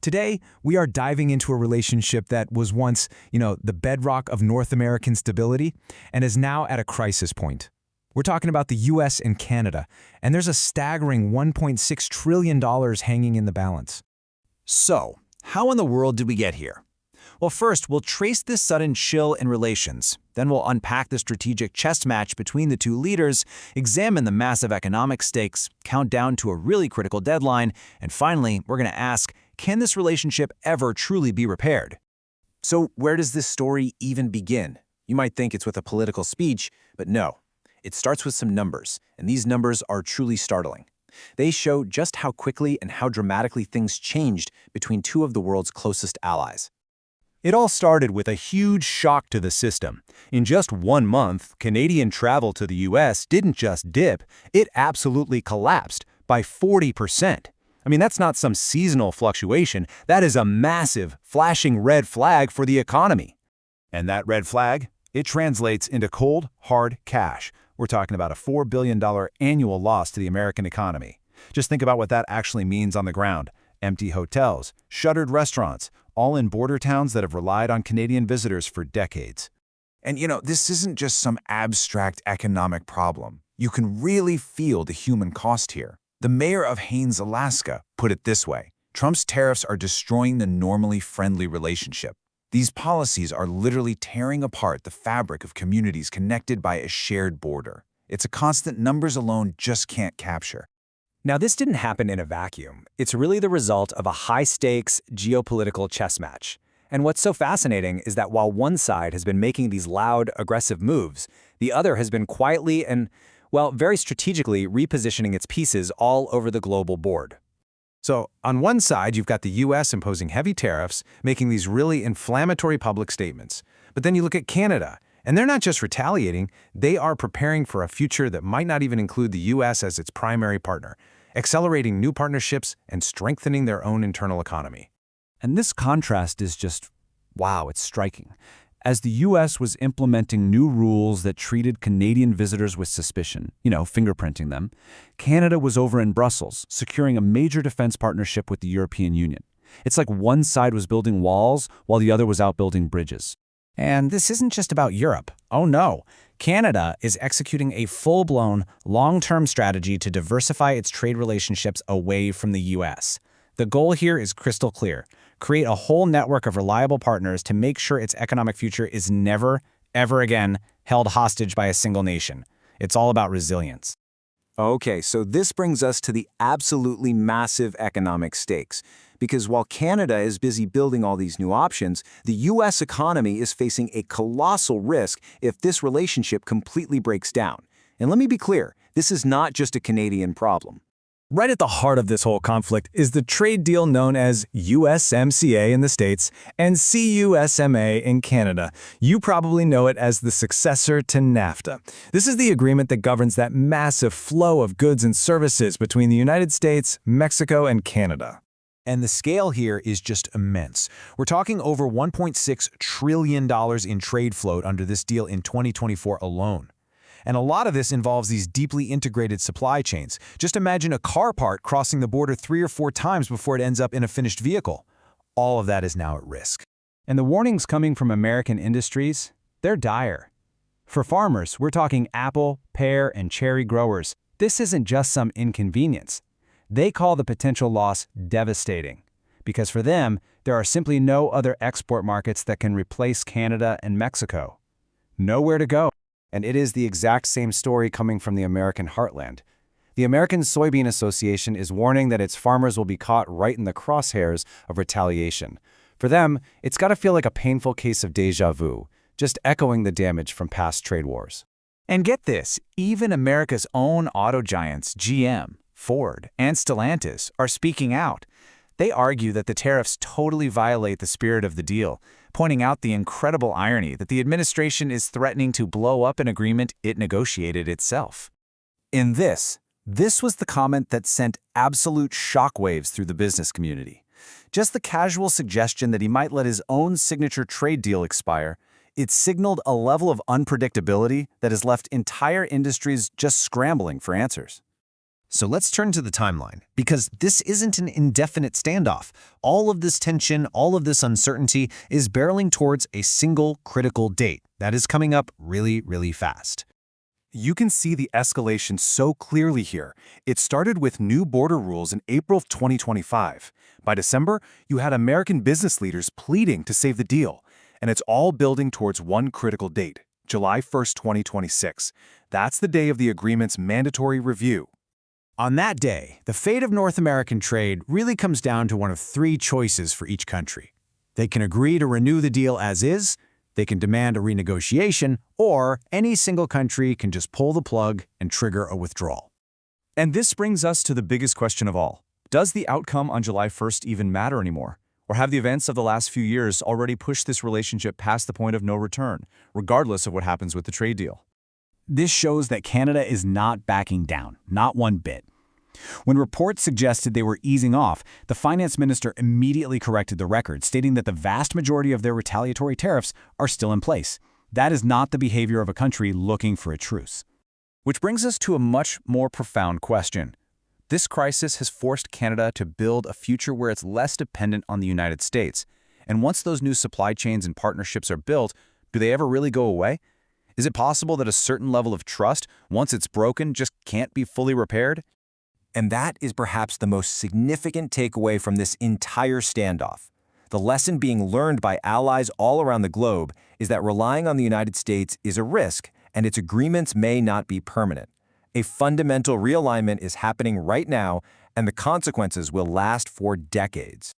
Today, we are diving into a relationship that was once, the bedrock of North American stability and is now at a crisis point. We're talking about the U.S. and Canada, and there's a staggering $1.6 trillion hanging in the balance. So, how in the world did we get here? Well, first, we'll trace this sudden chill in relations. Then we'll unpack the strategic chess match between the two leaders, examine the massive economic stakes, count down to a really critical deadline, and finally, we're going to ask, can this relationship ever truly be repaired? So, where does this story even begin? You might think it's with a political speech, but no. It starts with some numbers, and these numbers are truly startling. They show just how quickly and how dramatically things changed between two of the world's closest allies. It all started with a huge shock to the system. In just 1 month, Canadian travel to the U.S. didn't just dip, it absolutely collapsed by 40%. I mean, that's not some seasonal fluctuation, that is a massive, flashing red flag for the economy. And that red flag? It translates into cold, hard cash. We're talking about a $4 billion annual loss to the American economy. Just think about what that actually means on the ground. Empty hotels, shuttered restaurants, all in border towns that have relied on Canadian visitors for decades. And this isn't just some abstract economic problem. You can really feel the human cost here. The mayor of Haines, Alaska, put it this way: Trump's tariffs are destroying the normally friendly relationship. These policies are literally tearing apart the fabric of communities connected by a shared border. It's a constant numbers alone just can't capture. Now, this didn't happen in a vacuum. It's really the result of a high-stakes geopolitical chess match. And what's so fascinating is that while one side has been making these loud, aggressive moves, the other has been quietly and, very strategically repositioning its pieces all over the global board. So, on one side, you've got the U.S. imposing heavy tariffs, making these really inflammatory public statements. But then you look at Canada, and they're not just retaliating, they are preparing for a future that might not even include the U.S. as its primary partner, accelerating new partnerships and strengthening their own internal economy. And this contrast is just, wow, it's striking. As the U.S. was implementing new rules that treated Canadian visitors with suspicion, fingerprinting them, Canada was over in Brussels, securing a major defense partnership with the European Union. It's like one side was building walls while the other was out building bridges. And this isn't just about Europe. Oh no. Canada is executing a full-blown, long-term strategy to diversify its trade relationships away from the U.S. The goal here is crystal clear: create a whole network of reliable partners to make sure its economic future is never, ever again held hostage by a single nation. It's all about resilience. Okay, so this brings us to the absolutely massive economic stakes. Because while Canada is busy building all these new options, the U.S. economy is facing a colossal risk if this relationship completely breaks down. And let me be clear, this is not just a Canadian problem. Right at the heart of this whole conflict is the trade deal known as USMCA in the States and CUSMA in Canada. You probably know it as the successor to NAFTA. This is the agreement that governs that massive flow of goods and services between the United States, Mexico, and Canada. And the scale here is just immense. We're talking over $1.6 trillion in trade float under this deal in 2024 alone. And a lot of this involves these deeply integrated supply chains. Just imagine a car part crossing the border 3 or 4 times before it ends up in a finished vehicle. All of that is now at risk. And the warnings coming from American industries, they're dire. For farmers, we're talking apple, pear, and cherry growers. This isn't just some inconvenience. They call the potential loss devastating, because for them, there are simply no other export markets that can replace Canada and Mexico. Nowhere to go. And it is the exact same story coming from the American heartland. The American Soybean Association is warning that its farmers will be caught right in the crosshairs of retaliation. For them, it's got to feel like a painful case of déjà vu, just echoing the damage from past trade wars. And get this, even America's own auto giants, GM, Ford, and Stellantis, are speaking out. They argue that the tariffs totally violate the spirit of the deal, pointing out the incredible irony that the administration is threatening to blow up an agreement it negotiated itself. This was the comment that sent absolute shockwaves through the business community. Just the casual suggestion that he might let his own signature trade deal expire, it signaled a level of unpredictability that has left entire industries just scrambling for answers. So let's turn to the timeline, because this isn't an indefinite standoff. All of this tension, all of this uncertainty is barreling towards a single critical date that is coming up really, really fast. You can see the escalation so clearly here. It started with new border rules in April of 2025. By December, you had American business leaders pleading to save the deal. And it's all building towards one critical date, July 1st, 2026. That's the day of the agreement's mandatory review. On that day, the fate of North American trade really comes down to one of three choices for each country. They can agree to renew the deal as is, they can demand a renegotiation, or any single country can just pull the plug and trigger a withdrawal. And this brings us to the biggest question of all. Does the outcome on July 1st even matter anymore? Or have the events of the last few years already pushed this relationship past the point of no return, regardless of what happens with the trade deal? This shows that Canada is not backing down, not one bit. When reports suggested they were easing off, the finance minister immediately corrected the record, stating that the vast majority of their retaliatory tariffs are still in place. That is not the behavior of a country looking for a truce. Which brings us to a much more profound question. This crisis has forced Canada to build a future where it's less dependent on the United States. And once those new supply chains and partnerships are built, do they ever really go away? Is it possible that a certain level of trust, once it's broken, just can't be fully repaired? And that is perhaps the most significant takeaway from this entire standoff. The lesson being learned by allies all around the globe is that relying on the United States is a risk, and its agreements may not be permanent. A fundamental realignment is happening right now, and the consequences will last for decades.